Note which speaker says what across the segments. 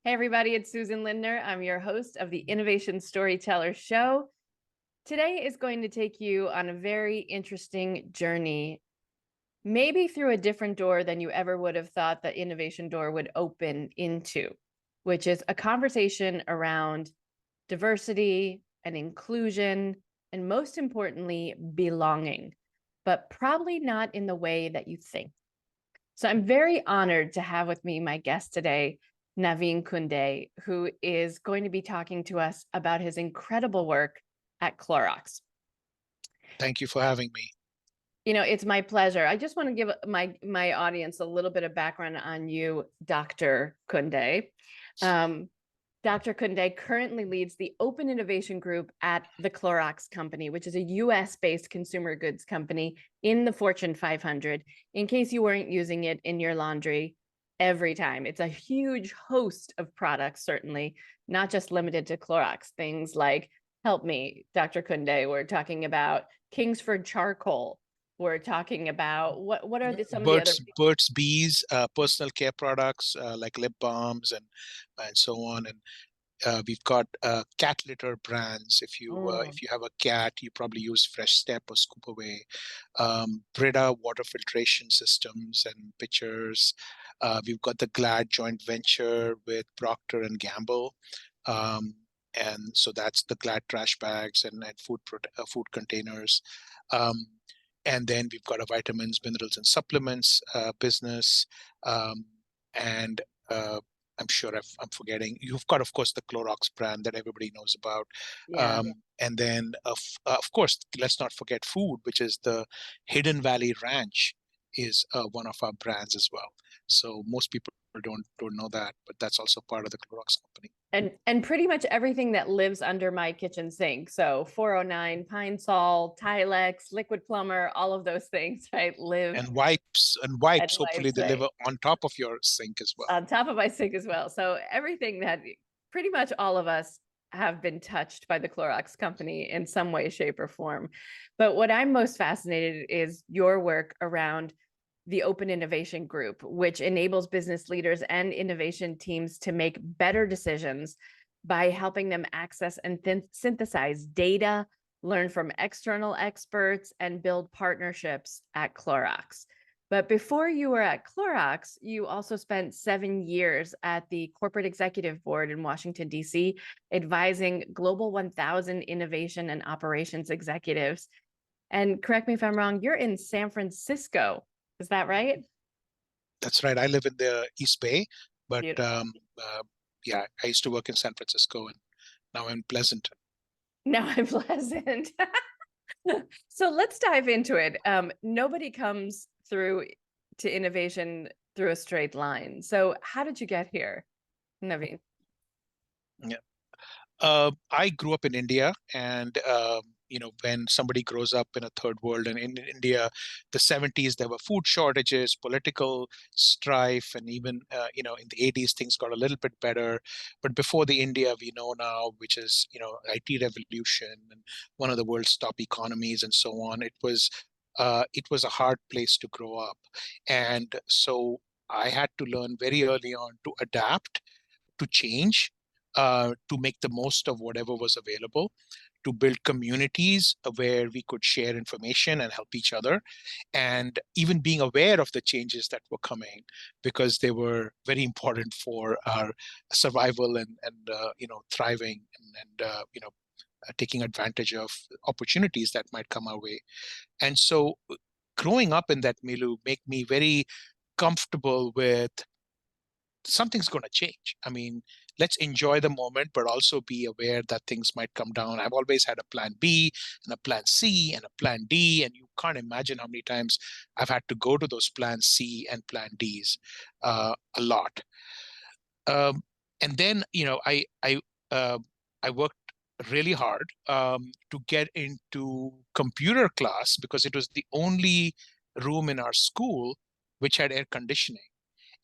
Speaker 1: Hey, everybody, it's Susan Lindner. I'm your host of the Innovation Storyteller Show. Today is going to take you on a very interesting journey, maybe through a different door than you ever would have thought the innovation door would open into, which is a conversation around diversity and inclusion, and most importantly, belonging, but probably not in the way that you think. So I'm very honored to have with me my guest today, Navin Kunde, who is going to be talking to us about his incredible work at Clorox.
Speaker 2: Thank you for having me.
Speaker 1: You know, it's my pleasure. I just want to give my audience a little bit of background on you, Dr. Kunde. Dr. Kunde currently leads the Open Innovation Group at the Clorox Company, which is a US-based consumer goods company in the Fortune 500, in case you weren't using it in your laundry every time. It's a huge host of products, certainly, not just limited to Clorox. Things like, help me, Dr. Kunde, we're talking about Kingsford charcoal. We're talking about what are some of the other
Speaker 2: Burt's Bees, personal care products like lip balms and so on. And we've got cat litter brands. If you have a cat, you probably use Fresh Step or Scoop Away. Brita water filtration systems and pitchers. We've got the Glad joint venture with Procter and Gamble. And so that's the Glad trash bags and food containers. And then we've got a vitamins, minerals, and supplements business. And I'm sure I'm forgetting. You've got, of course, the Clorox brand that everybody knows about.
Speaker 1: Yeah.
Speaker 2: And then, of course, let's not forget food, which is the Hidden Valley Ranch is one of our brands as well. So most people don't know that, but that's also part of the Clorox company.
Speaker 1: And pretty much everything that lives under my kitchen sink. So 409, Pine Sol, Tilex, Liquid Plumber, all of those things, right? Live
Speaker 2: And wipes,
Speaker 1: and
Speaker 2: hopefully
Speaker 1: lives,
Speaker 2: they live
Speaker 1: right?
Speaker 2: on top of your sink as well.
Speaker 1: On top of my sink as well. So everything that pretty much all of us have been touched by the Clorox company in some way, shape, or form. But what I'm most fascinated is your work around the Open Innovation Group, which enables business leaders and innovation teams to make better decisions by helping them access and synthesize data, learn from external experts, and build partnerships at Clorox. But before you were at Clorox, you also spent 7 years at the Corporate Executive Board in Washington, D.C., advising Global 1000 innovation and operations executives. And correct me if I'm wrong, you're in San Francisco. Is that right?
Speaker 2: That's right. I live in the East Bay, but
Speaker 1: Beautiful.
Speaker 2: yeah, I used to work in San Francisco, and now I'm in Pleasanton.
Speaker 1: Now I'm pleasant. So let's dive into it. Nobody comes through to innovation through a straight line. So how did you get here, Navin?
Speaker 2: Yeah. I grew up in India, and when somebody grows up in a third world, and in India, the 70s, there were food shortages, political strife, and even in the 80s, things got a little bit better. But before the India we know now, which is IT revolution and one of the world's top economies and so on, it was a hard place to grow up, and so I had to learn very early on to adapt to change, to make the most of whatever was available, to build communities where we could share information and help each other, and even being aware of the changes that were coming, because they were very important for our survival and thriving and taking advantage of opportunities that might come our way. And so growing up in that milieu make me very comfortable with something's going to change. I mean, let's enjoy the moment, but also be aware that things might come down. I've always had a plan B and a plan C and a plan D, and you can't imagine how many times I've had to go to those plan C and plan Ds a lot. And then, I worked really hard to get into computer class because it was the only room in our school which had air conditioning.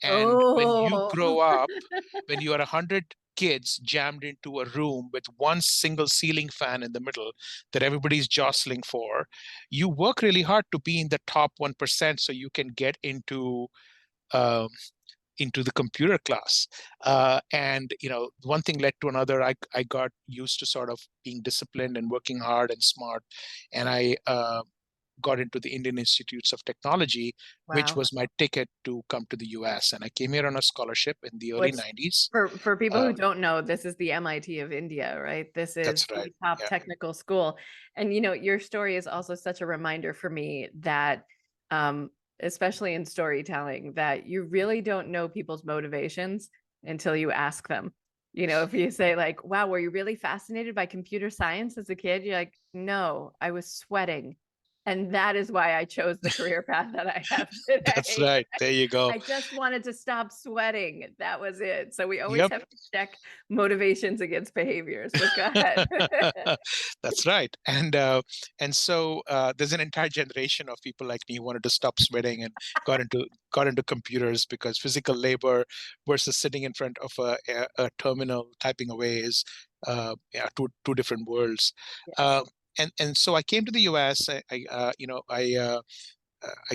Speaker 2: And when you
Speaker 1: Oh,
Speaker 2: grow up, when you are 100 kids jammed into a room with one single ceiling fan in the middle that everybody's jostling for, you work really hard to be in the top 1% so you can get into um, into the computer class. And one thing led to another. I got used to sort of being disciplined and working hard and smart, and I got into the Indian Institutes of Technology, which
Speaker 1: Wow.
Speaker 2: was my ticket to come to the US. And I came here on a scholarship in the early
Speaker 1: Which
Speaker 2: 90s.
Speaker 1: for people who
Speaker 2: Um,
Speaker 1: don't know, this is the MIT of India, right? This
Speaker 2: that's
Speaker 1: is
Speaker 2: right.
Speaker 1: the top
Speaker 2: Yeah,
Speaker 1: technical school. And your story is also such a reminder for me that especially in storytelling, that you really don't know people's motivations until you ask them. If you say like, wow, were you really fascinated by computer science as a kid? You're like, no, I was sweating. And that is why I chose the career path that I have
Speaker 2: that's
Speaker 1: today.
Speaker 2: right. There you go.
Speaker 1: I just wanted to stop sweating. That was it. So we always
Speaker 2: Yep.
Speaker 1: have to check motivations against behaviors. But go ahead.
Speaker 2: That's right. And so there's an entire generation of people like me who wanted to stop sweating and got into computers, because physical labor versus sitting in front of a terminal typing away is yeah, two different worlds.
Speaker 1: Yes.
Speaker 2: Uh, and so I came to the US. I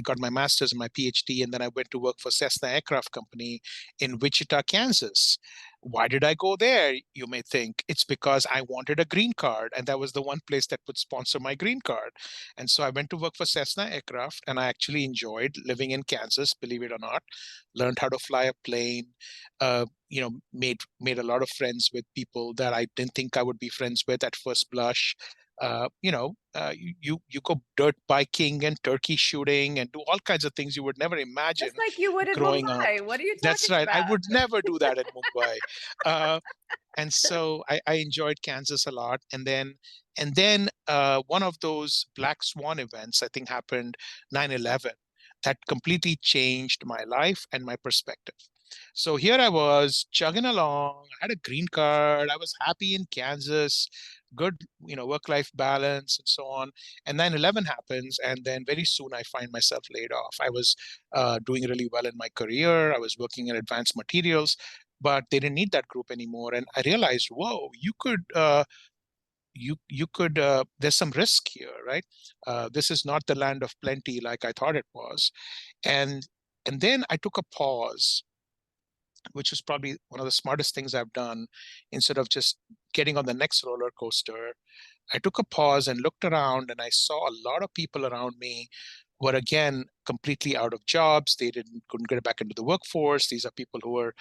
Speaker 2: got my master's and my PhD, and then I went to work for Cessna Aircraft Company in Wichita, Kansas. Why did I go there? You may think it's because I wanted a green card, and that was the one place that would sponsor my green card. And so I went to work for Cessna Aircraft, and I actually enjoyed living in Kansas, believe it or not. Learned how to fly a plane. Made a lot of friends with people that I didn't think I would be friends with at first blush. You go dirt biking and turkey shooting and do all kinds of things you would never imagine
Speaker 1: Just like you would in
Speaker 2: growing up.
Speaker 1: Mumbai. What are you
Speaker 2: That's
Speaker 1: talking
Speaker 2: right. I
Speaker 1: about?
Speaker 2: would never do that in Mumbai. Uh, and so I enjoyed Kansas a lot. And then one of those black swan events, I think, happened 9/11, that completely changed my life and my perspective. So here I was chugging along. I had a green card. I was happy in Kansas, good, work-life balance and so on. And 9/11 happens, and then very soon I find myself laid off. I was doing really well in my career. I was working in advanced materials, but they didn't need that group anymore. And I realized, whoa, you could there's some risk here, right? This is not the land of plenty like I thought it was. And and then I took a pause, which was probably one of the smartest things I've done. Instead of just getting on the next roller coaster, I took a pause and looked around, and I saw a lot of people around me were again completely out of jobs. They couldn't get back into the workforce. These are people who were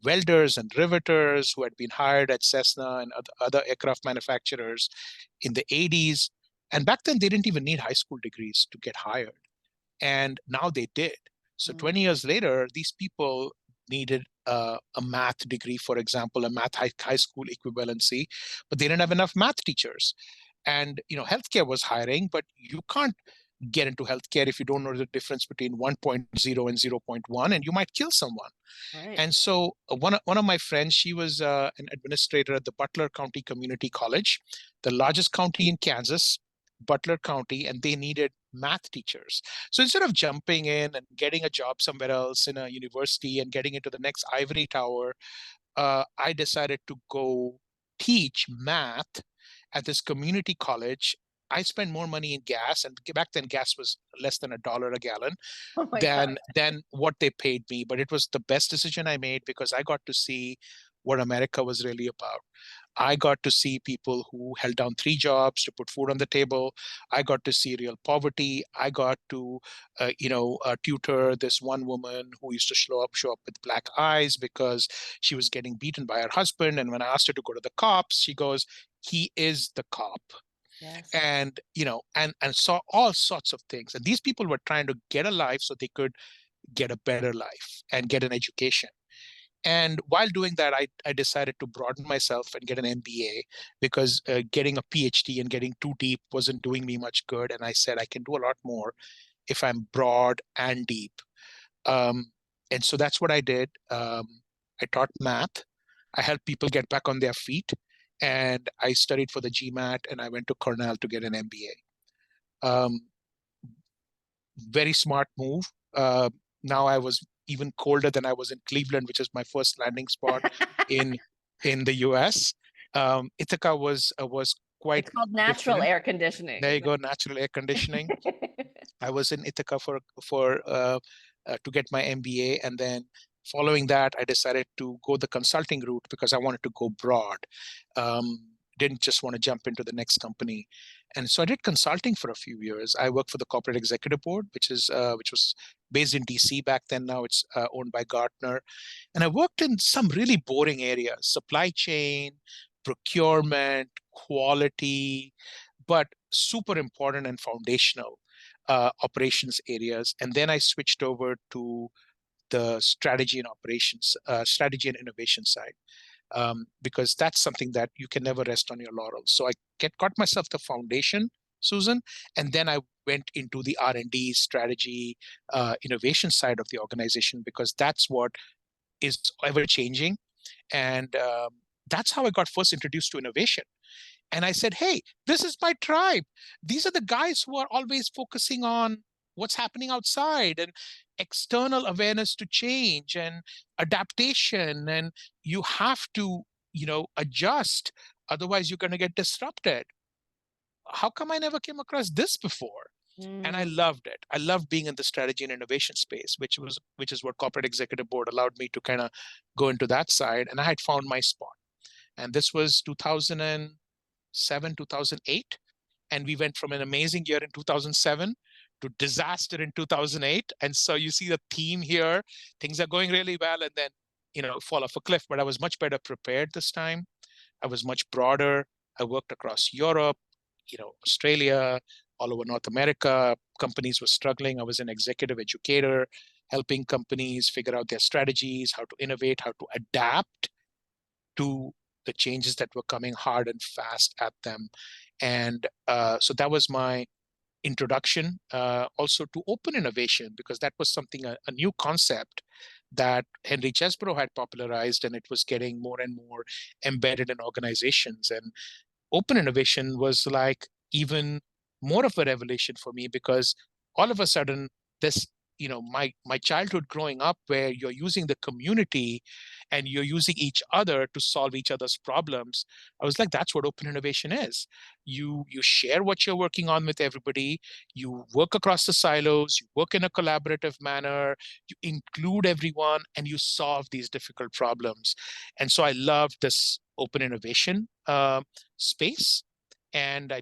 Speaker 2: welders and riveters who had been hired at Cessna and other aircraft manufacturers in the 80s. And back then, they didn't even need high school degrees to get hired. And now they did. So
Speaker 1: Mm,
Speaker 2: 20 years later, these people needed a math degree, for example, a math high school equivalency, but they didn't have enough math teachers. And healthcare was hiring, but you can't get into healthcare if you don't know the difference between 1.0 and zero point 0.1, and you might kill someone.
Speaker 1: right.
Speaker 2: And so one of my friends, she was an administrator at the Butler County Community College, the largest county in Kansas, Butler County, and they needed math teachers. So instead of jumping in and getting a job somewhere else in a university and getting into the next ivory tower, I decided to go teach math at this community college. I spent more money in gas, and back then gas was less than $1 a gallon,
Speaker 1: Oh my God.
Speaker 2: than what they paid me. But it was the best decision I made, because I got to see what America was really about. I got to see people who held down 3 jobs to put food on the table. I got to see real poverty. I got to, tutor this one woman who used to show up with black eyes because she was getting beaten by her husband. And when I asked her to go to the cops, she goes, "He is the cop."
Speaker 1: Yes.
Speaker 2: And saw all sorts of things. And these people were trying to get a life so they could get a better life and get an education. And while doing that, I decided to broaden myself and get an MBA, because getting a PhD and getting too deep wasn't doing me much good. And I said, I can do a lot more if I'm broad and deep. Um, and so that's what I did. I taught math. I helped people get back on their feet. And I studied for the GMAT, and I went to Cornell to get an MBA. Very smart move. Now I was even colder than I was in Cleveland, which is my first landing spot in in the US. Ithaca was quite
Speaker 1: It's called natural
Speaker 2: different.
Speaker 1: air conditioning.
Speaker 2: There you go, natural air conditioning. I was in Ithaca for to get my MBA, and then Following that, I decided to go the consulting route because I wanted to go broad. Didn't just want to jump into the next company. And so I did consulting for a few years. I worked for the corporate executive board, which was based in DC back then. Now it's owned by Gartner. And I worked in some really boring areas: supply chain, procurement, quality, but super important and foundational operations areas. And then I switched over to the strategy and operations, strategy and innovation side, because that's something that you can never rest on your laurels. So I got myself the foundation, Susan, and then I went into the R&D strategy, innovation side of the organization, because that's what is ever changing. And that's how I got first introduced to innovation. And I said, hey, this is my tribe. These are the guys who are always focusing on what's happening outside and external awareness to change and adaptation. And you have to, adjust. Otherwise, you're going to get disrupted. How come I never came across this before? And I
Speaker 1: Mm.
Speaker 2: loved it. I loved being in the strategy and innovation space, which is what corporate executive board allowed me to kind of go into that side. And I had found my spot. And this was 2007, 2008. And we went from an amazing year in 2007 to disaster in 2008. And so you see the theme here. Things are going really well and then, fall off a cliff. But I was much better prepared this time. I was much broader. I worked across Europe, Australia, all over North America. Companies were struggling. I was an executive educator, helping companies figure out their strategies, how to innovate, how to adapt to the changes that were coming hard and fast at them. And so that was my introduction, also to open innovation, because that was something, a new concept that Henry Chesbrough had popularized, and it was getting more and more embedded in organizations. And open innovation was like even more of a revelation for me, because all of a sudden this, my childhood growing up, where you're using the community and you're using each other to solve each other's problems, I was like, that's what open innovation is. You share what you're working on with everybody, you work across the silos, you work in a collaborative manner, you include everyone, and you solve these difficult problems. And so I love this open innovation space, and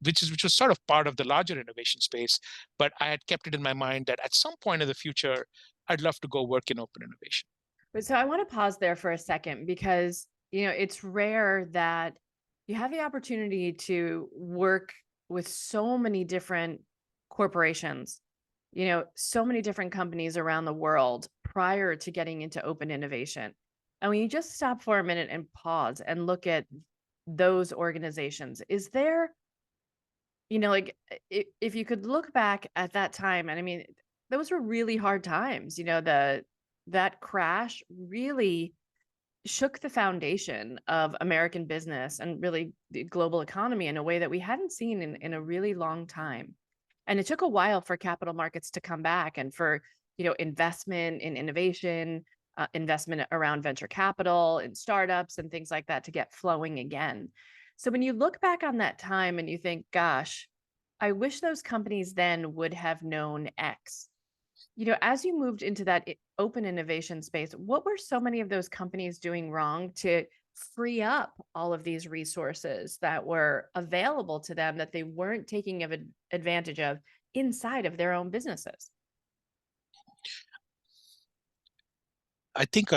Speaker 2: which was sort of part of the larger innovation space. But I had kept it in my mind that at some point in the future, I'd love to go work in open innovation.
Speaker 1: But so I want to pause there for a second because, it's rare that you have the opportunity to work with so many different corporations, so many different companies around the world prior to getting into open innovation. And when you just stop for a minute and pause and look at those organizations, is there, like if you could look back at that time, and I mean, those were really hard times, that crash really shook the foundation of American business and really the global economy in a way that we hadn't seen in a really long time. And it took a while for capital markets to come back and for, investment in innovation, investment around venture capital and startups and things like that to get flowing again. So when you look back on that time and you think, gosh, I wish those companies then would have known X. As you moved into that open innovation space, what were so many of those companies doing wrong to free up all of these resources that were available to them that they weren't taking advantage of inside of their own businesses?
Speaker 2: I think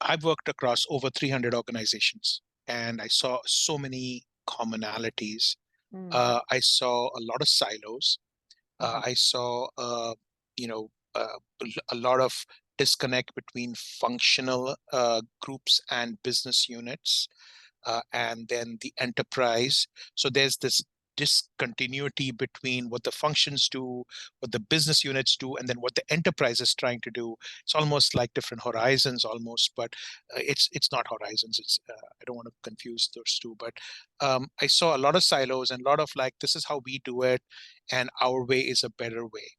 Speaker 2: I've worked across over 300 organizations, and I saw so many commonalities.
Speaker 1: Mm,
Speaker 2: I saw a lot of silos.
Speaker 1: mhm.
Speaker 2: I saw, you know, uh, a lot of disconnect between functional groups and business units, and then the enterprise. So there's this discontinuity between what the functions do, what the business units do, and then what the enterprise is trying to do. It's almost like different horizons, almost, but it's not horizons. It's I don't want to confuse those two, but I saw a lot of silos and a lot of like, this is how we do it, and our way is a better way.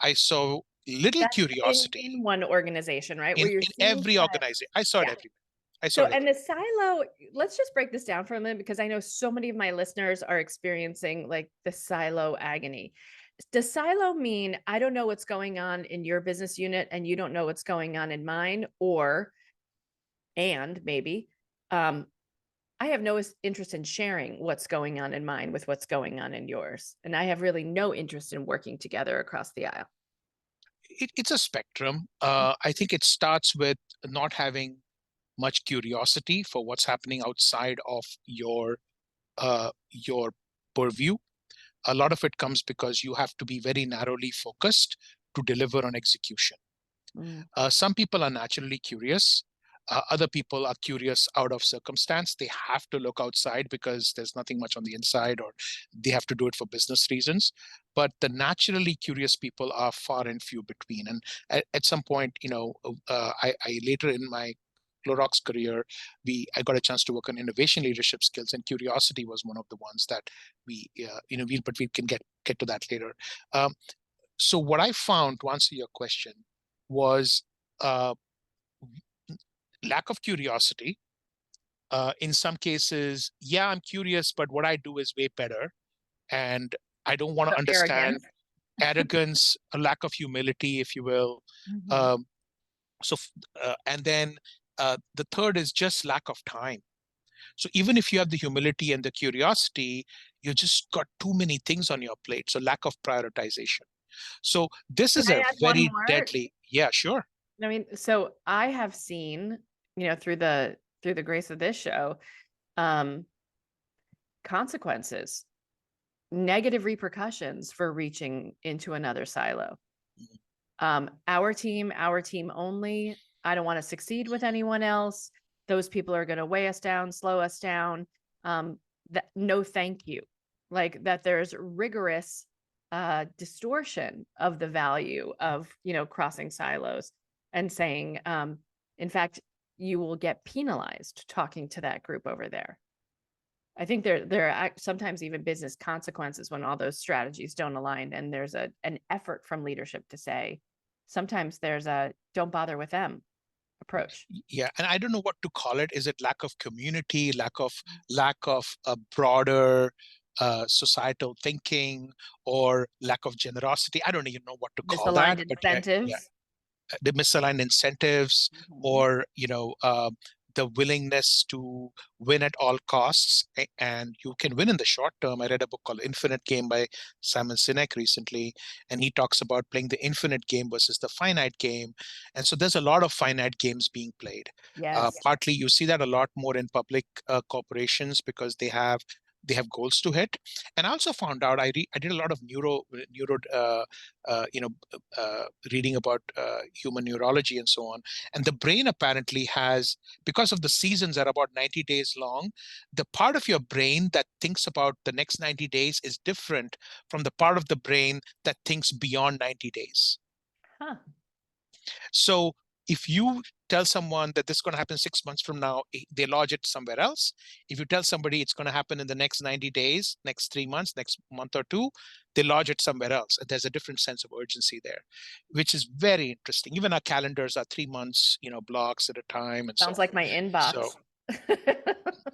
Speaker 2: I saw little
Speaker 1: That's
Speaker 2: curiosity
Speaker 1: in one organization, right? Where
Speaker 2: in
Speaker 1: you're
Speaker 2: in
Speaker 1: seeing
Speaker 2: every
Speaker 1: that.
Speaker 2: organization. I saw it
Speaker 1: Yeah.
Speaker 2: everywhere. I saw
Speaker 1: So,
Speaker 2: it
Speaker 1: and
Speaker 2: everywhere.
Speaker 1: the silo, let's just break this down for a minute because I know so many of my listeners are experiencing like the silo agony. Does silo mean I don't know what's going on in your business unit and you don't know what's going on in mine? Or, and maybe, um, I have no interest in sharing what's going on in mine with what's going on in yours. And I have really no interest in working together across the aisle.
Speaker 2: It's a spectrum. I think it starts with not having much curiosity for what's happening outside of your purview. A lot of it comes because you have to be very narrowly focused to deliver on execution.
Speaker 1: Mm.
Speaker 2: Some people are naturally curious. Other people are curious out of circumstance. They have to look outside because there's nothing much on the inside, or they have to do it for business reasons. But the naturally curious people are far and few between. And at some point, I later in my Clorox career, I got a chance to work on innovation leadership skills, and curiosity was one of the ones that but we can get to that later. Um, so what I found, to answer your question, was uh, lack of curiosity. In some cases, yeah, I'm curious, but what I do is way better. And I don't want
Speaker 1: So
Speaker 2: to understand
Speaker 1: arrogance.
Speaker 2: arrogance, a lack of humility, if you will.
Speaker 1: Mhm.
Speaker 2: Um, and then the third is just lack of time. So even if you have the humility and the curiosity, you just got too many things on your plate. So lack of prioritization. So this
Speaker 1: Can
Speaker 2: is
Speaker 1: I
Speaker 2: a
Speaker 1: add one
Speaker 2: very
Speaker 1: more?
Speaker 2: deadly, yeah, sure.
Speaker 1: I mean, so I have seen, through the grace of this show, um, consequences, negative repercussions for reaching into another silo. Our team only. I don't want to succeed with anyone else. Those people are going to weigh us down, slow us down. That no, thank you. Like that, there's rigorous distortion of the value of crossing silos and saying, in fact, you will get penalized talking to that group over there. I think there are sometimes even business consequences when all those strategies don't align, and there's an effort from leadership to say, sometimes there's a don't bother with them approach.
Speaker 2: Yeah, and I don't know what to call it. Is it lack of community, lack of a broader societal thinking, or lack of generosity? I don't even know what to call that.
Speaker 1: Misaligned
Speaker 2: But yeah,
Speaker 1: incentives.
Speaker 2: the misaligned incentives,
Speaker 1: Mhm.
Speaker 2: or the willingness to win at all costs. And you can win in the short term. I read a book called Infinite Game by Simon Sinek recently, and he talks about playing the infinite game versus the finite game. And so there's a lot of finite games being played.
Speaker 1: Yes.
Speaker 2: Partly you see that a lot more in public corporations because they have goals to hit. And I also found out, I did a lot of neuro uh, you know reading about human neurology and so on. And the brain apparently has, because of the seasons are about 90 days long, the part of your brain that thinks about the next 90 days is different from the part of the brain that thinks beyond 90 days.
Speaker 1: Huh.
Speaker 2: So if you tell someone that this is going to happen 6 months from now, they lodge it somewhere else. If you tell somebody it's going to happen in the next 90 days, next 3 months, next month or two, they lodge it somewhere else. And there's a different sense of urgency there, which is very interesting. Even our calendars are 3 months, blocks at a time and so
Speaker 1: Sounds
Speaker 2: on.
Speaker 1: like my
Speaker 2: So
Speaker 1: inbox.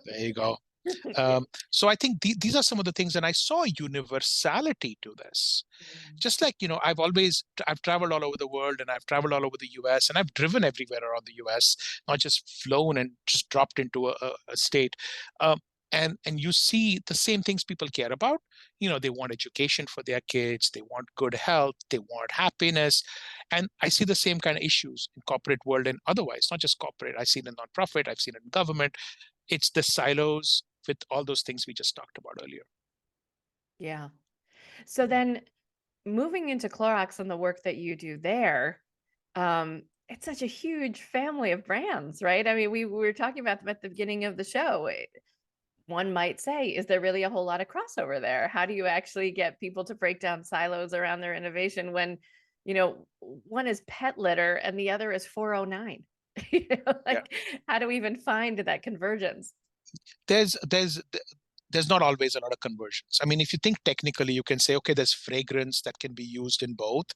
Speaker 2: there you go. So I think these are some of the things, and I saw universality to this. Just like, I've traveled all over the world, and I've traveled all over the US, and I've driven everywhere around the US, not just flown and just dropped into a state. Um, and you see the same things people care about. They want education for their kids, they want good health, they want happiness. And I see the same kind of issues in corporate world and otherwise, not just corporate. I see it in nonprofit, I've seen it in government. It's the silos with all those things we just talked about earlier.
Speaker 1: Yeah. So then moving into Clorox and the work that you do there, it's such a huge family of brands, right? I mean, we were talking about them at the beginning of the show. One might say, is there really a whole lot of crossover there? How do you actually get people to break down silos around their innovation when, one is pet litter and the other is 409?
Speaker 2: Yeah.
Speaker 1: Like, how do we even find that convergence?
Speaker 2: there's there's there's not always a lot of conversions. I mean, if you think technically, you can say, okay, there's fragrance that can be used in both.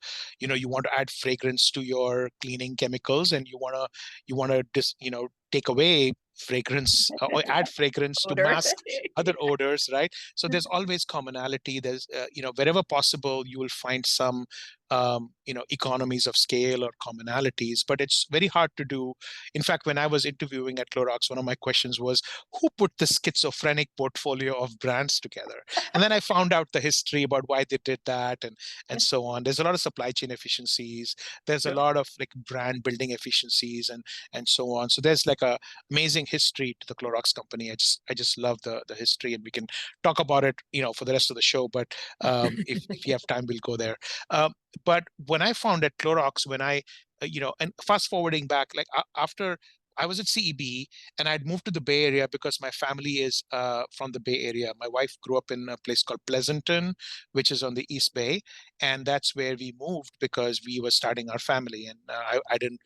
Speaker 2: You want to add fragrance to your cleaning chemicals, and you want to take away fragrance or add fragrance to
Speaker 1: Odor.
Speaker 2: mask other odors, right? So there's always commonality. There's, wherever possible, you will find some, economies of scale or commonalities, but it's very hard to do. In fact, when I was interviewing at Clorox, one of my questions was, who put the schizophrenic portfolio of brands together? And then I found out the history about why they did that and so on. There's a lot of supply chain efficiencies. There's a
Speaker 1: Yep.
Speaker 2: lot of like brand building efficiencies and so on. So there's like a amazing history to the Clorox company. I just love the history, and we can talk about it, for the rest of the show. But if you have time, we'll go there. But when I found at Clorox, when I, and fast forwarding back, like after I was at CEB and I'd moved to the Bay Area because my family is from the Bay Area. My wife grew up in a place called Pleasanton, which is on the East Bay. And that's where we moved because we were starting our family. And I didn't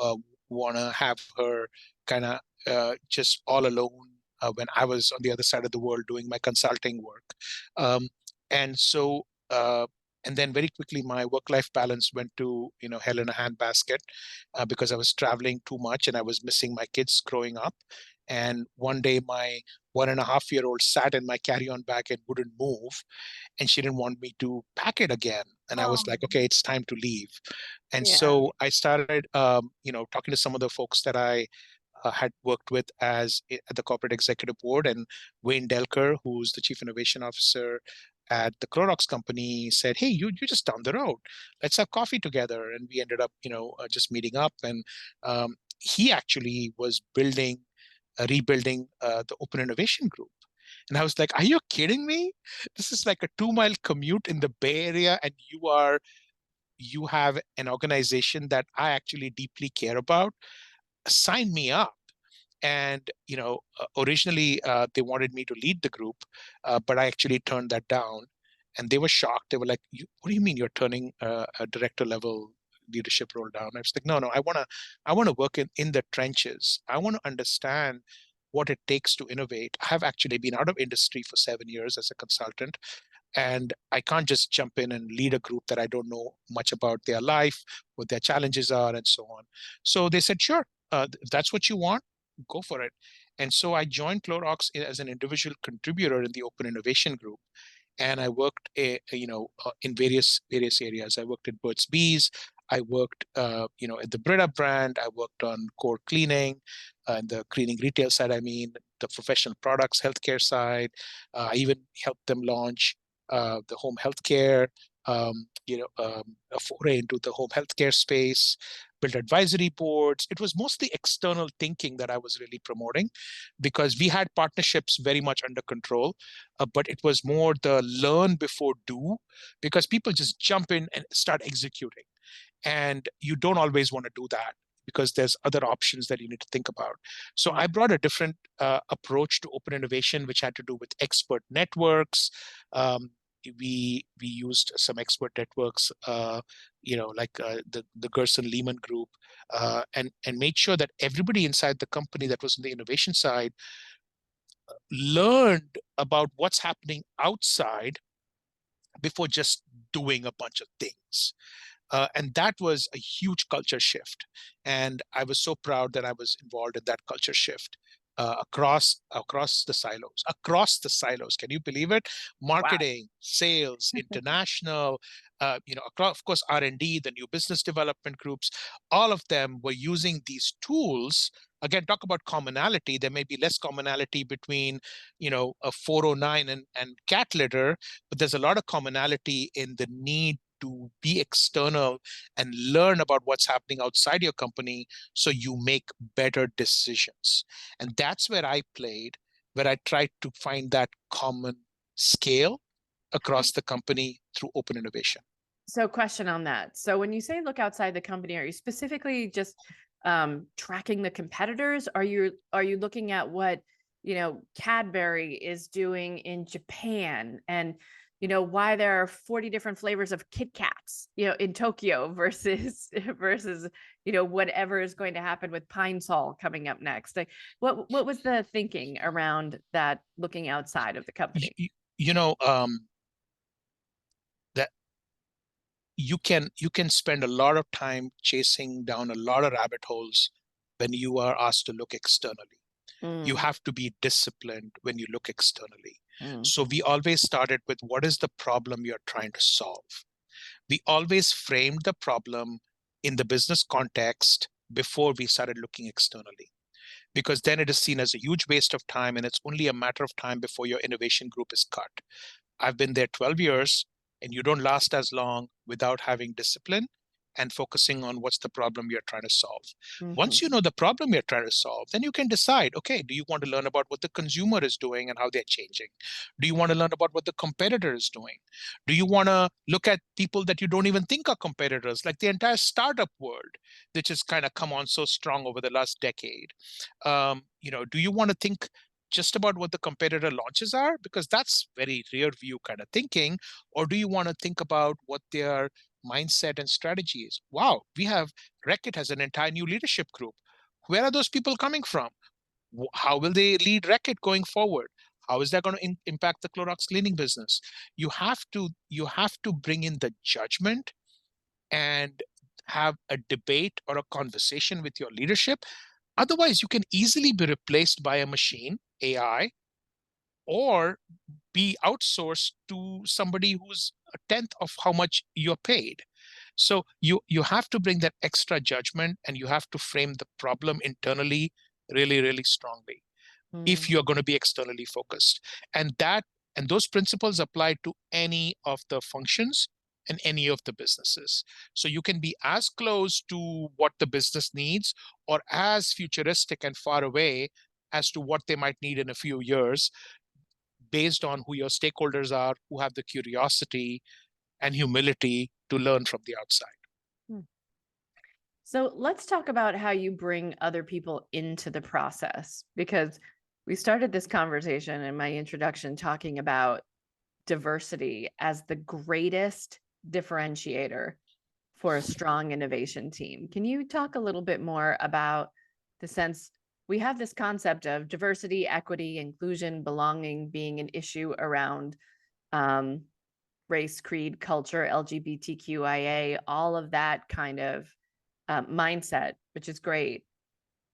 Speaker 2: uh, want to have her kind of just all alone when I was on the other side of the world doing my consulting work. Um, and so, and then very quickly, my work-life balance went to, hell in a handbasket because I was traveling too much and I was missing my kids growing up. And one day, my 1.5-year-old sat in my carry-on bag and wouldn't move, and she didn't want me to pack it again. And I was
Speaker 1: Oh,
Speaker 2: like, okay, it's time to leave. And
Speaker 1: yeah.
Speaker 2: so I started, talking to some of the folks that I had worked with at the corporate executive board, and Wayne Delker, who's the chief innovation officer at the Clorox company, said, "Hey, you're just down the road. Let's have coffee together." And we ended up, just meeting up. And he actually was rebuilding the Open Innovation Group. And I was like, "Are you kidding me? This is like a 2-mile commute in the Bay Area, and you have an organization that I actually deeply care about. Sign me up." And originally they wanted me to lead the group, but I actually turned that down, and they were shocked. They were like, "What do you mean you're turning a director level leadership role down?" I was like, "No, I want to work in the trenches. I want to understand what it takes to innovate. I have actually been out of industry for 7 years as a consultant, and I can't just jump in and lead a group that I don't know much about their life, what their challenges are, and so on." So they said, "Sure, if that's what you want, go for it." And so I joined Clorox as an individual contributor in the Open Innovation Group, and I worked, in various areas. I worked at Burt's Bees. I worked, at the Brita brand. I worked on core cleaning, the cleaning retail side. I mean, the professional products, healthcare side. I even helped them launch the home healthcare, a foray into the home healthcare space, built advisory boards. It was mostly external thinking that I was really promoting because we had partnerships very much under control, but it was more the learn before do, because people just jump in and start executing. And you don't always want to do that because there's other options that you need to think about. So
Speaker 1: Yeah.
Speaker 2: I brought a different approach to open innovation, which had to do with expert networks. We used some expert networks, the Gerson Lehman Group, and made sure that everybody inside the company that was on the innovation side learned about what's happening outside before just doing a bunch of things. And that was a huge culture shift. And I was so proud that I was involved in that culture shift across the silos. Across the silos, can you believe it?
Speaker 1: Wow.
Speaker 2: Marketing, sales, international, across, of course, R&D, the new business development groups, all of them were using these tools. Again, talk about commonality. There may be less commonality between, a 409 and cat litter, but there's a lot of commonality in the need to be external and learn about what's happening outside your company so you make better decisions. And that's where I played, where I tried to find that common scale across the company through open innovation.
Speaker 1: So question on that. So when you say look outside the company, are you specifically just tracking the competitors? Are you looking at what, Cadbury is doing in Japan, and why there are 40 different flavors of Kit Kats, in Tokyo versus versus, whatever is going to happen with Pine Sol coming up next? Like what was the thinking around that, looking outside of the
Speaker 2: You,
Speaker 1: company?
Speaker 2: you, you know, that you can spend a lot of time chasing down a lot of rabbit holes when you are asked to look externally. You
Speaker 1: Mm,
Speaker 2: have to be disciplined when you look externally.
Speaker 1: mm,
Speaker 2: So we always started with what is the problem you're trying to solve. We always framed the problem in the business context before we started looking externally, because then it is seen as a huge waste of time and it's only a matter of time before your innovation group is cut. I've been there 12 years, and you don't last as long without having discipline and focusing on what's the problem you're trying to solve. Once
Speaker 1: mhm,
Speaker 2: you know the problem you're trying to solve, then you can decide, okay, do you want to learn about what the consumer is doing and how they're changing? Do you want to learn about what the competitor is doing? Do you want to look at people that you don't even think are competitors, like the entire startup world, which has kind of come on so strong over the last decade? Do you want to think just about what the competitor launches are, because that's very rear view kind of thinking? Or do you want to think about what their mindset and strategy is? Wow, we have Reckitt has an entire new leadership group. Where are those people coming from? How will they lead Reckitt going forward? How is that going to impact the Clorox cleaning business? You have to bring in the judgment and have a debate or a conversation with your leadership. Otherwise, you can easily be replaced by a machine, AI, or be outsourced to somebody who's a tenth of how much you're paid. So you have to bring that extra judgment, and you have to frame the problem internally really, really strongly if
Speaker 1: mm,
Speaker 2: you're going to be externally focused. And those principles apply to any of the functions and any of the businesses. So you can be as close to what the business needs or as futuristic and far away as to what they might need in a few years, based on who your stakeholders are, who have the curiosity and humility to learn from the outside.
Speaker 1: mm. So let's talk about how you bring other people into the process, because we started this conversation in my introduction talking about diversity as the greatest differentiator for a strong innovation team. Can you talk a little bit more about the sense we have this concept of diversity, equity, inclusion, belonging being an issue around um, race, creed, culture, LGBTQIA, all of that kind of mindset, which is great.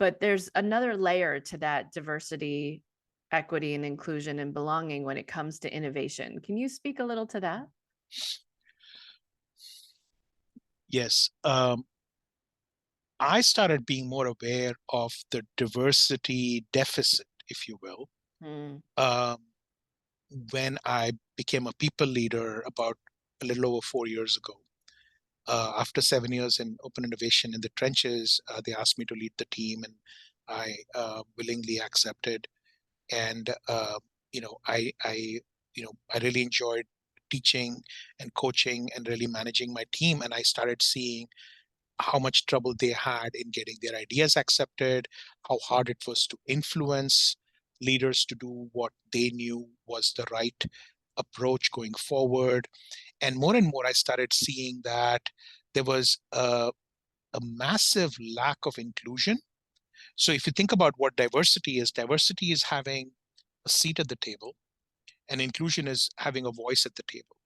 Speaker 1: But there's another layer to that diversity, equity, and inclusion and belonging when it comes to innovation. Can you speak a little to that?
Speaker 2: Yes. I started being more aware of the diversity deficit, if you will,
Speaker 1: Mm,
Speaker 2: um, when I became a people leader about a little over 4 years ago. After 7 years in open innovation in the trenches, they asked me to lead the team, and I willingly accepted. And I really enjoyed teaching and coaching and really managing my team. And I started seeing how much trouble they had in getting their ideas accepted, how hard it was to influence leaders to do what they knew was the right approach going forward. And more, I started seeing that there was a massive lack of inclusion. So if you think about what diversity is having a seat at the table, and inclusion is having a voice at the table.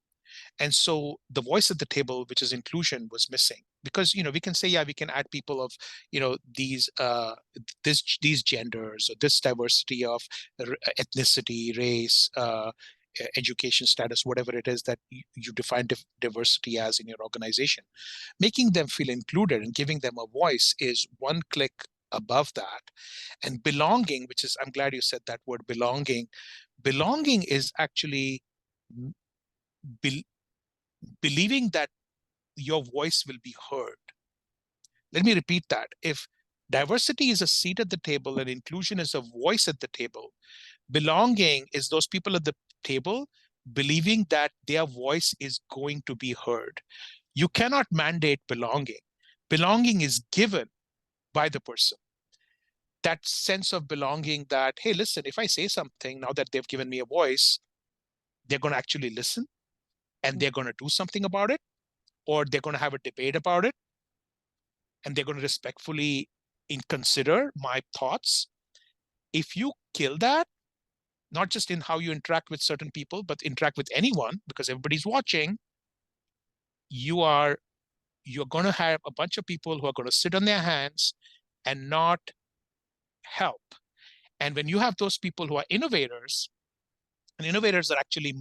Speaker 2: And so the voice at the table, which is inclusion, was missing, because we can say, yeah, we can add people of these genders or this diversity of ethnicity, race, education status, whatever it is that you define diversity as in your organization. Making them feel included and giving them a voice is one click above that. And belonging, which is, I'm glad you said that word, belonging is actually be, believing that your voice will be heard. Let me repeat that. If diversity is a seat at the table and inclusion is a voice at the table, belonging is those people at the table believing that their voice is going to be heard. You cannot mandate belonging. Belonging is given by the person. That sense of belonging that, hey, listen, if I say something, now that they've given me a voice, they're going to actually listen and
Speaker 1: mm,
Speaker 2: they're going to do something about it, or they're going to have a debate about it, and they're going to respectfully consider my thoughts. If you kill that, not just in how you interact with certain people, but interact with anyone, because everybody's watching, you are you're going to have a bunch of people who are going to sit on their hands and not help. And when you have those people who are innovators, and innovators are actually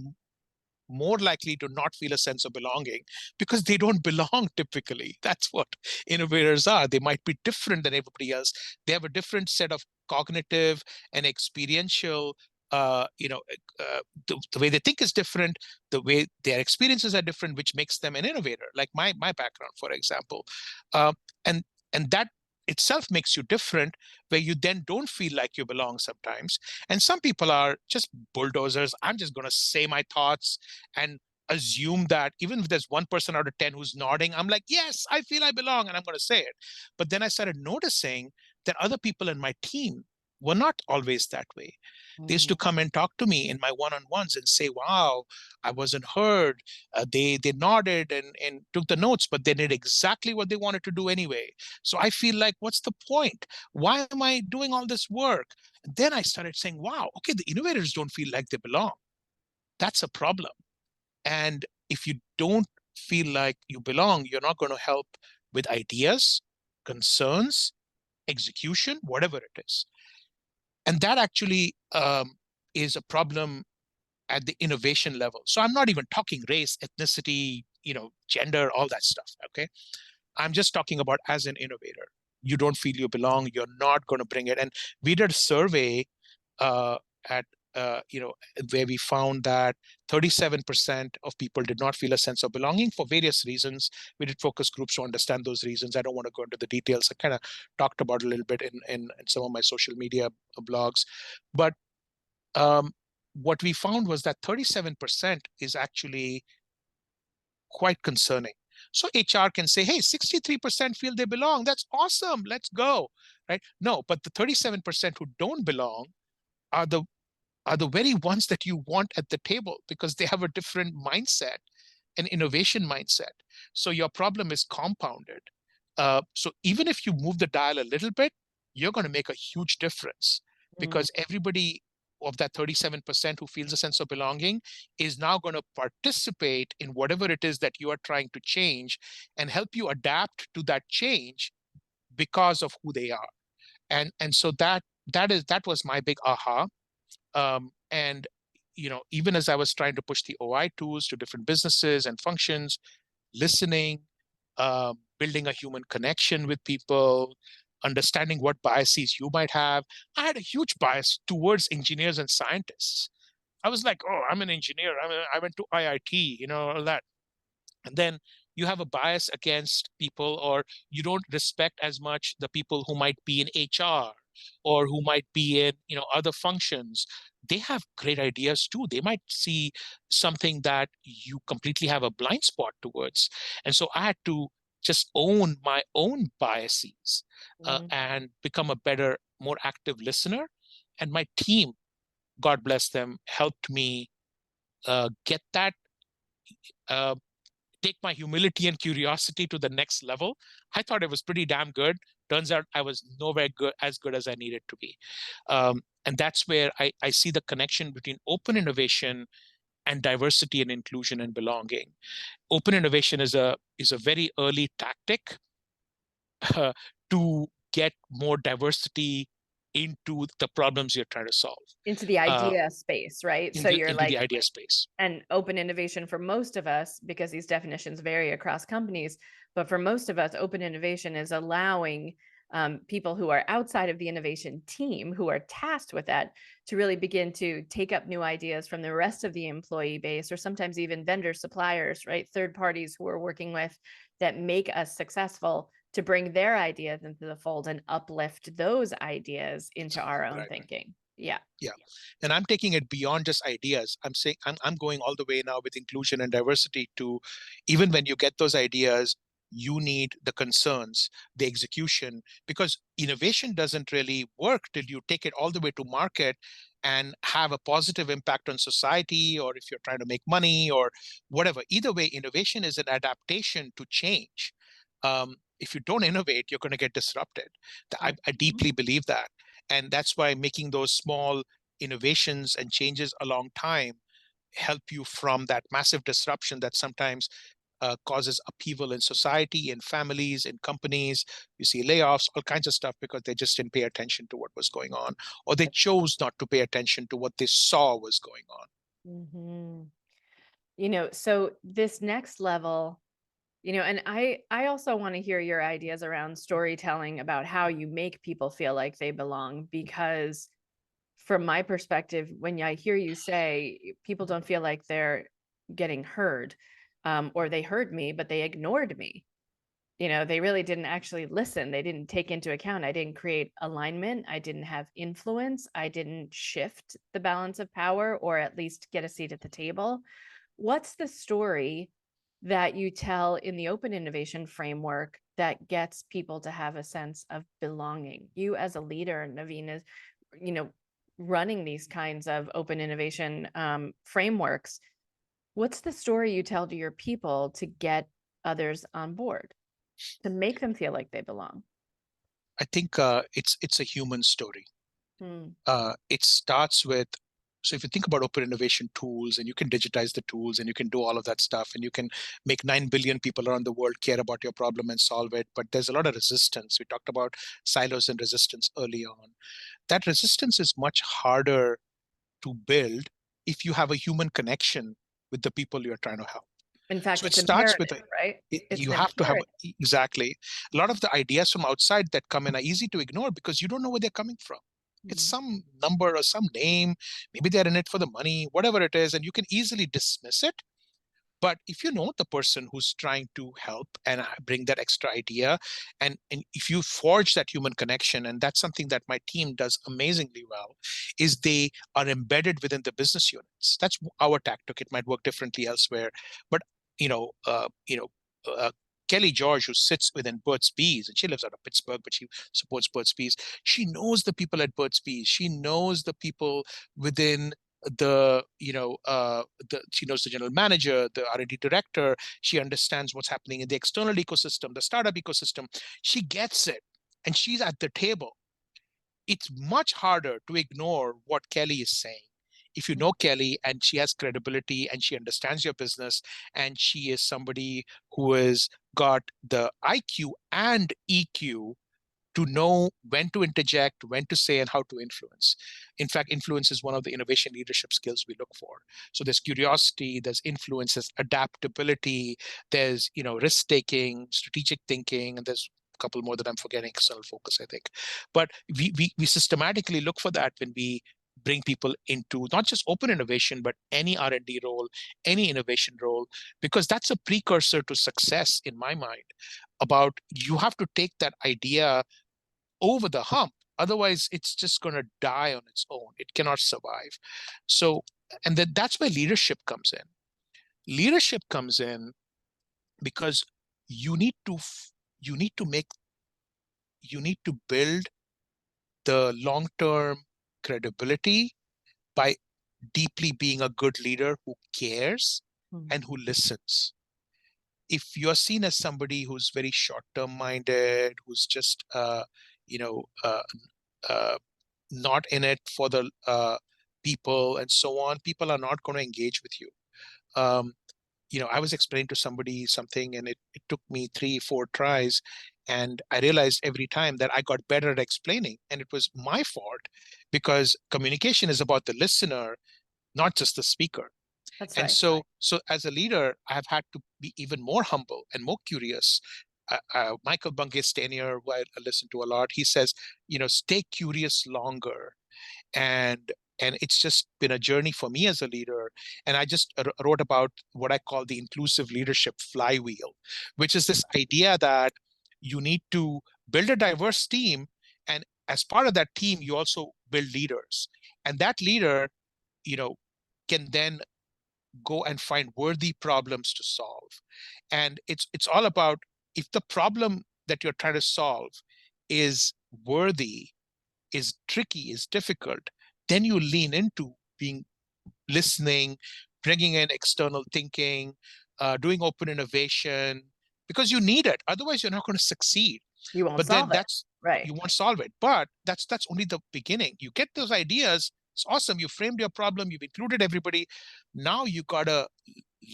Speaker 2: more likely to not feel a sense of belonging because they don't belong typically. That's what innovators are. They might be different than everybody else. They have a different set of cognitive and experiential, the way they think is different, the way their experiences are different, which makes them an innovator. Like my background, for example, uh, and and that itself makes you different, where you then don't feel like you belong sometimes. And some people are just bulldozers. I'm just going to say my thoughts and assume that even if there's one person out of 10 who's nodding, I'm like, yes, I feel I belong, and I'm going to say it. But then I started noticing that other people in my team were not always that way. They used to
Speaker 1: Mm,
Speaker 2: come and talk to me in my one-on-ones and say, wow, I wasn't heard. They nodded and took the notes, but they did exactly what they wanted to do anyway. So I feel like, what's the point? Why am I doing all this work? And then I started saying, wow, okay, the innovators don't feel like they belong. That's a problem. And if you don't feel like you belong, you're not going to help with ideas, concerns, execution, whatever it is. And that actually is a problem at the innovation level. So I'm not even talking race, ethnicity, gender, all that stuff. Okay. I'm just talking about as an innovator. You don't feel you belong, you're not going to bring it. And we did a survey uh, at where we found that 37% of people did not feel a sense of belonging for various reasons. We did focus groups to understand those reasons. I don't want to go into the details. I kind of talked about it a little bit in some of my social media blogs. But what we found was that 37% is actually quite concerning. So HR can say, hey, 63% feel they belong. That's awesome. Let's go. Right? No, but the 37% who don't belong are the very ones that you want at the table because they have a different mindset, an innovation mindset. So your problem is compounded. So even if you move the dial a little bit, you're going to make a huge difference
Speaker 1: mm,
Speaker 2: because everybody of that 37% who feels a sense of belonging is now going to participate in whatever it is that you are trying to change and help you adapt to that change because of who they are. And so that was my big aha. And even as I was trying to push the OI tools to different businesses and functions, listening, building a human connection with people, understanding what biases you might have. I had a huge bias towards engineers and scientists. I was like, oh, I'm an engineer. I went to IIT, all that. And then you have a bias against people, or you don't respect as much the people who might be in HR or who might be in other functions. They have great ideas too. They might see something that you completely have a blind spot towards. And so I had to just own my own biases
Speaker 1: mm.
Speaker 2: and become a better, more active listener. And my team, God bless them, helped me get that uh, take my humility and curiosity to the next level. I thought it was pretty damn good. Turns out I was nowhere as good as I needed to be. And that's where I see the connection between open innovation and diversity and inclusion and belonging. Open innovation is a very early tactic uh, to get more diversity into the problems you're trying to solve
Speaker 1: Into the
Speaker 2: uh,
Speaker 1: idea space, right? So you're
Speaker 2: into the
Speaker 1: like,
Speaker 2: idea space.
Speaker 1: and open innovation for most of us, because these definitions vary across companies, but for most of us, open innovation is allowing people who are outside of the innovation team, who are tasked with that, to really begin to take up new ideas from the rest of the employee base, or sometimes even vendor suppliers, right? Third parties who we're working with that make us successful, to bring their ideas into the fold and uplift those ideas into our own
Speaker 2: Right.
Speaker 1: thinking. Yeah.
Speaker 2: Yeah. And I'm taking it beyond just ideas. I'm saying I'm going all the way now with inclusion and diversity to even when you get those ideas, you need the concerns, the execution, because innovation doesn't really work till you take it all the way to market and have a positive impact on society, or if you're trying to make money or whatever. Either way, innovation is an adaptation to change. If you don't innovate, you're going to get disrupted. I
Speaker 1: Mhm.
Speaker 2: deeply believe that. And that's why making those small innovations and changes along time help you from that massive disruption that sometimes causes upheaval in society, in families, in companies. You see layoffs, all kinds of stuff because they just didn't pay attention to what was going on, or they chose not to pay attention to what they saw was going on.
Speaker 1: Hmm. You know, so this next level, you know, and I also want to hear your ideas around storytelling about how you make people feel like they belong, because from my perspective, when I hear you say people don't feel like they're getting heard, or they heard me, but they ignored me. You know, they really didn't actually listen. They didn't take into account. I didn't create alignment. I didn't have influence. I didn't shift the balance of power, or at least get a seat at the table. What's the story that you tell in the open innovation framework that gets people to have a sense of belonging? You as a leader, Navin, is, you know, running these kinds of open innovation frameworks. What's the story you tell to your people to get others on board, to make them feel like they belong?
Speaker 2: I think it's a human story.
Speaker 1: Hmm.
Speaker 2: It starts with, so if you think about open innovation tools, and you can digitize the tools and you can do all of that stuff, and you can make 9 billion people around the world care about your problem and solve it, but there's a lot of resistance. We talked about silos and resistance early on. That resistance is much harder to build if you have a human connection with the people you're trying to help.
Speaker 1: In fact,
Speaker 2: So it
Speaker 1: it's
Speaker 2: starts with
Speaker 1: imperative, right? It's
Speaker 2: you
Speaker 1: an
Speaker 2: have to have
Speaker 1: imperative.
Speaker 2: exactly. A lot of the ideas from outside that come in are easy to ignore because you don't know where they're coming from. It's
Speaker 1: Mm.
Speaker 2: some number or some name. Maybe they're in it for the money, whatever it is, and you can easily dismiss it. But if you know the person who's trying to help and bring that extra idea, and if you forge that human connection, and that's something that my team does amazingly well, is they are embedded within the business units. That's our tactic. It might work differently elsewhere, but you know, uh, you know, uh, Kelly George, who sits within Burt's Bees, and she lives out of Pittsburgh, but she supports Burt's Bees. She knows the people at Burt's Bees. She knows the people within the she knows the general manager, the R&D director. She understands what's happening in the external ecosystem, the startup ecosystem. She gets it, and she's at the table. It's much harder to ignore what Kelly is saying. If you know Kelly and she has credibility and she understands your business, and she is somebody who has got the IQ and EQ to know when to interject, when to say, and how to influence. In fact, influence is one of the innovation leadership skills we look for. So there's curiosity, there's influence, there's adaptability, there's risk taking, strategic thinking, and there's a couple more that I'm forgetting, external focus, I think. But we systematically look for that when we bring people into not just open innovation, but any R&D role, any innovation role, because that's a precursor to success in my mind. About you have to take that idea over the hump. Otherwise, it's just going to die on its own. It cannot survive. So, and then that's where leadership comes in. Leadership comes in because you need to you need to make you need to build the long-term credibility by deeply being a good leader who cares
Speaker 1: Mm.
Speaker 2: and who listens. If you're seen as somebody who's very short-term minded, who's just you know uh, not in it for the people and so on, people are not going to engage with you. Um, I was explaining to somebody something, and it took me 3, 4 tries. And I realized every time that I got better at explaining, and it was my fault because communication is about the listener, not just the speaker.
Speaker 1: That's
Speaker 2: And
Speaker 1: right.
Speaker 2: so as a leader, I've had to be even more humble and more curious. Michael Bunge's tenure, who I listen to a lot, he says, stay curious longer. and and it's just been a journey for me as a leader. And I just wrote about what I call the inclusive leadership flywheel, which is this idea that you need to build a diverse team, and as part of that team you also build leaders, and that leader you know can then go and find worthy problems to solve. And it's all about, if the problem that you're trying to solve is worthy, is tricky, is difficult, then you lean into being listening, bringing in external thinking, doing open innovation, because you need it. Otherwise, you're not going to succeed.
Speaker 1: You won't
Speaker 2: But then
Speaker 1: solve it. Right.
Speaker 2: you won't solve it. But that's only the beginning. You get those ideas. It's awesome. You framed your problem. You've included everybody. Now you gotta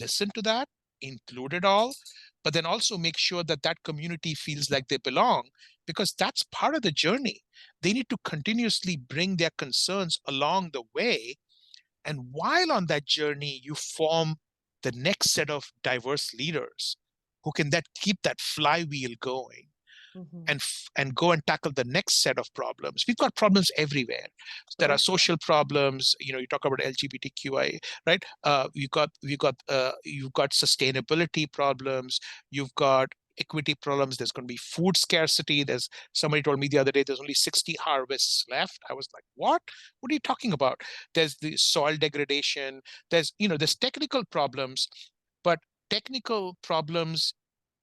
Speaker 2: listen to that, include it all, but then also make sure that that community feels like they belong, because that's part of the journey. They need to continuously bring their concerns along the way. And while on that journey, you form the next set of diverse leaders who can that keep that flywheel going
Speaker 1: Mhm.
Speaker 2: and go and tackle the next set of problems. We've got problems everywhere. There are
Speaker 1: Sure.
Speaker 2: social problems. You talk about LGBTQI, right? You've got sustainability problems. You've got equity problems. There's going to be food scarcity. There's Somebody told me the other day there's only 60 harvests left. I was like, what? What are you talking about? There's the soil degradation. There's technical problems, but technical problems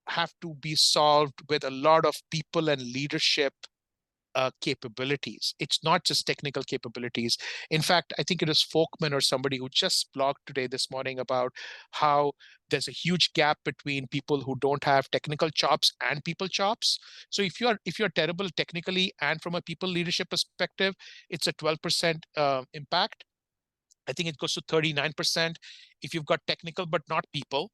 Speaker 2: have to be solved with a lot of people and leadership capabilities. It's not just technical capabilities. In fact, I think it was Folkman or somebody who just blogged today this morning about how there's a huge gap between people who don't have technical chops and people chops. So if you're terrible technically and from a people leadership perspective, it's a 12% impact. I think it goes to 39% if you've got technical but not people.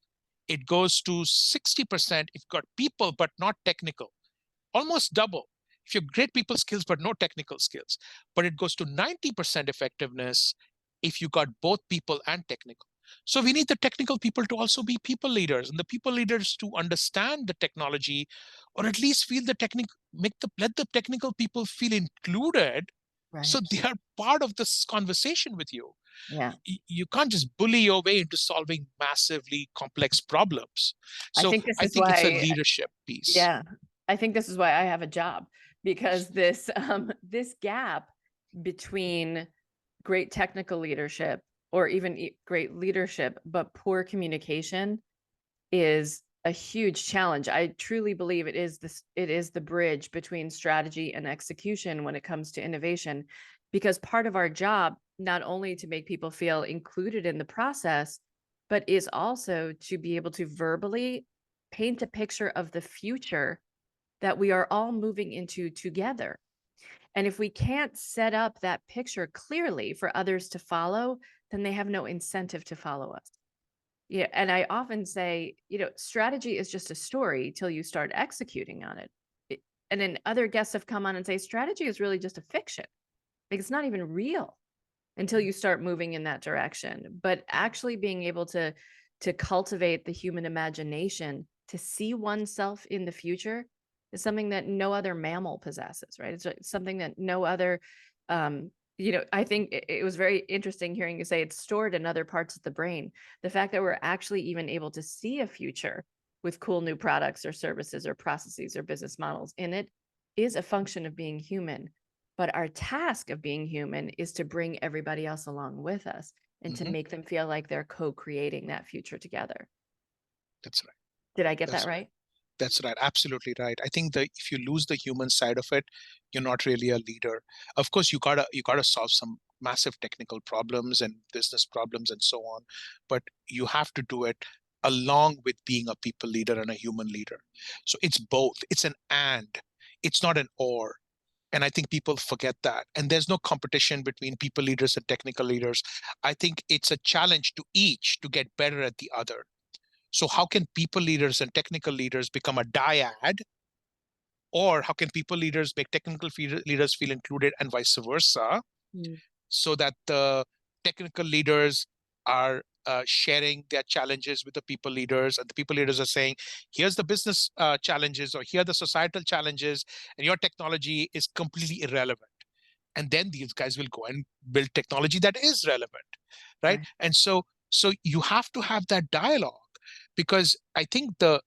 Speaker 2: It goes to 60% if you've got people but not technical, almost double. If you have great people skills but no technical skills. But it goes to 90% effectiveness if you got both people and technical. So we need the technical people to also be people leaders, and the people leaders to understand the technology, or at least feel the technical, let the technical people feel included, so
Speaker 1: Right.
Speaker 2: they are part of this conversation with you.
Speaker 1: Yeah.
Speaker 2: You can't just bully your way into solving massively complex problems.
Speaker 1: I
Speaker 2: So
Speaker 1: think this
Speaker 2: I
Speaker 1: is
Speaker 2: think it's a
Speaker 1: why,
Speaker 2: leadership piece.
Speaker 1: yeah, I think this is why I have a job, because this this gap between great technical leadership or even great leadership but poor communication is a huge challenge. I truly believe it is the bridge between strategy and execution when it comes to innovation, because part of our job not only to make people feel included in the process, but is also to be able to verbally paint a picture of the future that we are all moving into together. And if we can't set up that picture clearly for others to follow, then they have no incentive to follow us. Yeah, and I often say, strategy is just a story till you start executing on it. And then other guests have come on and say strategy is really just a fiction. Like it's not even real until you start moving in that direction. But actually being able to cultivate the human imagination to see oneself in the future is something that no other mammal possesses, right? It's something that no other I think it was very interesting hearing you say it's stored in other parts of the brain. The fact that we're actually even able to see a future with cool new products or services or processes or business models in it is a function of being human. But our task of being human is to bring everybody else along with us and to
Speaker 2: Mhm.
Speaker 1: make them feel like they're co-creating that future together.
Speaker 2: That's right.
Speaker 1: Did I get that
Speaker 2: That's right.
Speaker 1: right?
Speaker 2: That's right. Absolutely right. I think that if you lose the human side of it, you're not really a leader. Of course, you gotta solve some massive technical problems and business problems and so on, but you have to do it along with being a people leader and a human leader. So it's both. It's an and. It's not an or. And I think people forget that. And there's no competition between people leaders and technical leaders. I think it's a challenge to each to get better at the other. So how can people leaders and technical leaders become a dyad? Or how can people leaders make technical leaders feel included and vice versa,
Speaker 1: Mm.
Speaker 2: so that the technical leaders are sharing their challenges with the people leaders, and the people leaders are saying, here's the business challenges, or here are the societal challenges, and your technology is completely irrelevant. And then these guys will go and build technology that is relevant, right?
Speaker 1: Right.
Speaker 2: And so you have to have that dialogue, because I think the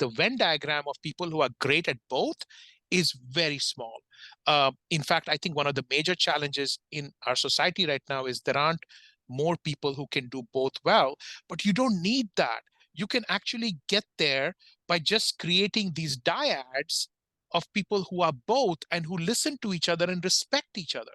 Speaker 2: Venn diagram of people who are great at both is very small. In fact, I think one of the major challenges in our society right now is there aren't more people who can do both well, but you don't need that. You can actually get there by just creating these dyads of people who are both and who listen to each other and respect each other.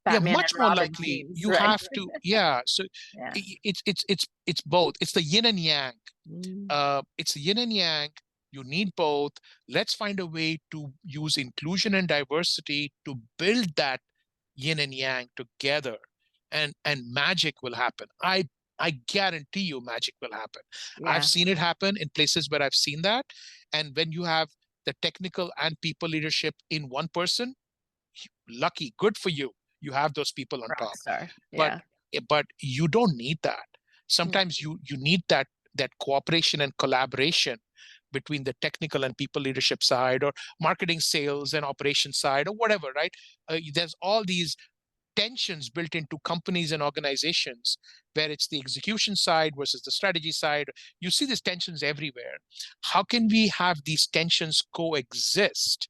Speaker 2: Yeah,
Speaker 1: Batman and
Speaker 2: much more
Speaker 1: Robin
Speaker 2: likely
Speaker 1: teams,
Speaker 2: you
Speaker 1: right?
Speaker 2: have to, yeah. So
Speaker 1: Yeah.
Speaker 2: it's both. It's the yin and yang.
Speaker 1: Mm.
Speaker 2: It's the yin and yang. You need both. Let's find a way to use inclusion and diversity to build that yin and yang together, and magic will happen. I I guarantee you magic will happen. I've
Speaker 1: Yeah.
Speaker 2: seen it happen in places where I've seen that. And when you have the technical and people leadership in one person, lucky, good for you. You have those people on
Speaker 1: Rock
Speaker 2: top.
Speaker 1: star.
Speaker 2: But
Speaker 1: Yeah.
Speaker 2: but you don't need that.
Speaker 1: Mm.
Speaker 2: Sometimes you need that cooperation and collaboration between the technical and people leadership side, or marketing, sales, and operations side, or whatever, right? There's all these tensions built into companies and organizations where it's the execution side versus the strategy side. You see these tensions everywhere. How can we have these tensions coexist?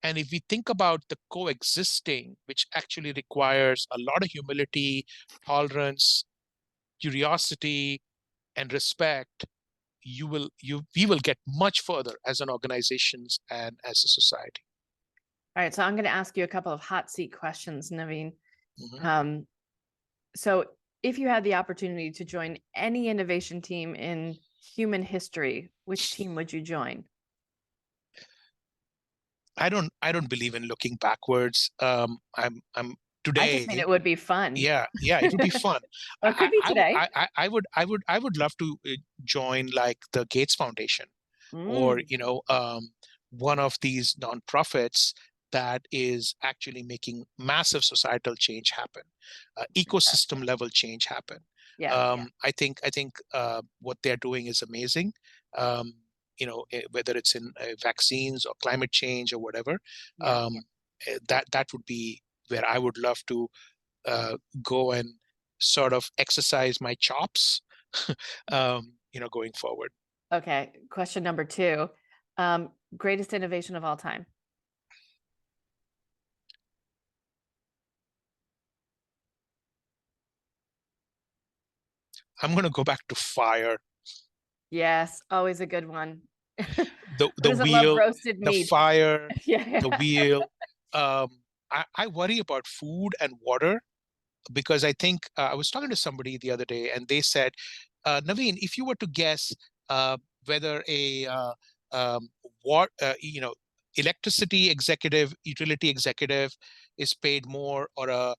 Speaker 2: And if we think about the coexisting, which actually requires a lot of humility, tolerance, curiosity, and respect, we will get much further as an organizations and as a society.
Speaker 1: All right. So I'm going to ask you a couple of hot seat questions, Naveen.
Speaker 2: Mhm.
Speaker 1: Um, so if you had the opportunity to join any innovation team in human history, which team would you join?
Speaker 2: I don't believe in looking backwards. I'm
Speaker 1: I just mean
Speaker 2: today.
Speaker 1: it would be fun.
Speaker 2: Yeah, it would be fun.
Speaker 1: Well, it could be today.
Speaker 2: I would love to join like the Gates Foundation, or
Speaker 1: Mm,
Speaker 2: one of these nonprofits that is actually making massive societal change happen, ecosystem
Speaker 1: fantastic.
Speaker 2: level change happen.
Speaker 1: Yeah.
Speaker 2: I think what they're doing is amazing. Um, whether it's in vaccines or climate change or whatever,
Speaker 1: Yeah.
Speaker 2: um, that would be where I would love to go and sort of exercise my chops, going forward.
Speaker 1: Okay. Question number two. Greatest innovation of all time.
Speaker 2: I'm going to go back to fire.
Speaker 1: Yes, always a good one. Who
Speaker 2: The
Speaker 1: doesn't love
Speaker 2: wheel,
Speaker 1: roasted
Speaker 2: the
Speaker 1: meat?
Speaker 2: fire, the
Speaker 1: Yeah.
Speaker 2: wheel. Um, I worry about food and water, because I think I was talking to somebody the other day, and they said, Naveen, if you were to guess whether a um, what electricity executive, utility executive is paid more, or a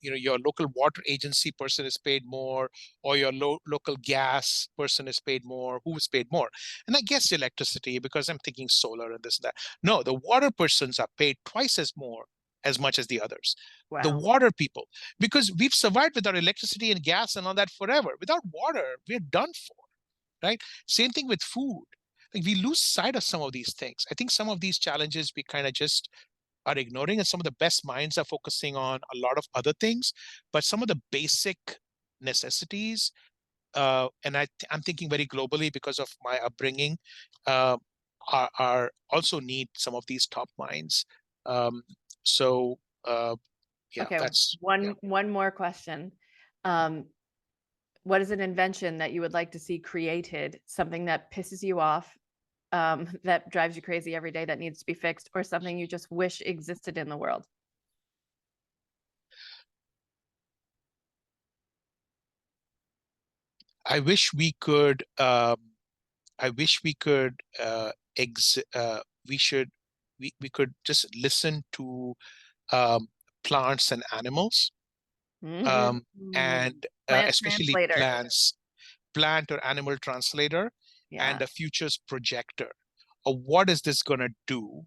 Speaker 2: your local water agency person is paid more, or your local gas person is paid more, who is paid more? And I guess electricity, because I'm thinking solar and this and that. No, the water persons are paid twice as much as the others, the
Speaker 1: Wow.
Speaker 2: water people, because we've survived with our electricity and gas and all that forever. Without water, we're done for, right? Same thing with food. Like, we lose sight of some of these things. I think some of these challenges we kind of just are ignoring, and some of the best minds are focusing on a lot of other things, but some of the basic necessities, and I'm thinking very globally because of my upbringing, uh, are also need some of these top minds. Um, so yeah,
Speaker 1: Okay,
Speaker 2: that's yeah.
Speaker 1: one more question. Um, what is an invention that you would like to see created? Something that pisses you off, that drives you crazy every day that needs to be fixed, or something you just wish existed in the world?
Speaker 2: I wish we could. I wish we could. We should. We could just listen to um, plants and animals,
Speaker 1: Mhm.
Speaker 2: and
Speaker 1: Plant
Speaker 2: especially
Speaker 1: translator.
Speaker 2: plant or animal translator, and
Speaker 1: Yeah,
Speaker 2: a futures projector. What is this going to do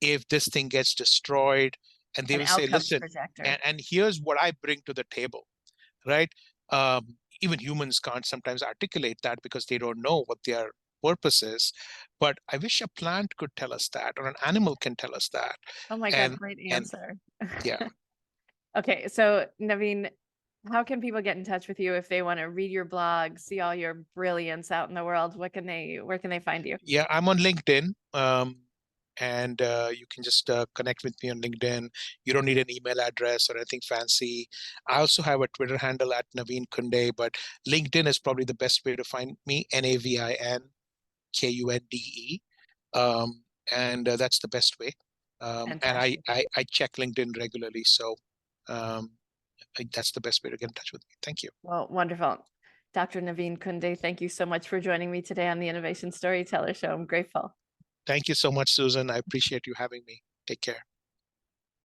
Speaker 2: if this thing gets destroyed? And they
Speaker 1: an
Speaker 2: will say,
Speaker 1: outcomes
Speaker 2: listen,
Speaker 1: projector.
Speaker 2: and here's what I bring to the table, right? Even humans can't sometimes articulate that because they don't know what their purpose is. But I wish a plant could tell us that, or an animal can tell us that.
Speaker 1: Oh my God,
Speaker 2: And
Speaker 1: great
Speaker 2: and
Speaker 1: answer.
Speaker 2: yeah,
Speaker 1: Okay, so Naveen, how can people get in touch with you if they want to read your blog, see all your brilliance out in the world? Where can they find you?
Speaker 2: yeah, I'm on LinkedIn. And you can just connect with me on LinkedIn. You don't need an email address or anything fancy. I also have a Twitter handle at Navin Kunde, but LinkedIn is probably the best way to find me. NavinKunde. And that's the best way. And
Speaker 1: Fantastic.
Speaker 2: I check LinkedIn regularly, so um, that's the best way to get in touch with me. Thank you.
Speaker 1: Well, wonderful. Dr. Naveen Kunde, thank you so much for joining me today on the Innovation Storyteller Show. I'm grateful.
Speaker 2: Thank you so much, Susan. I appreciate you having me. Take care.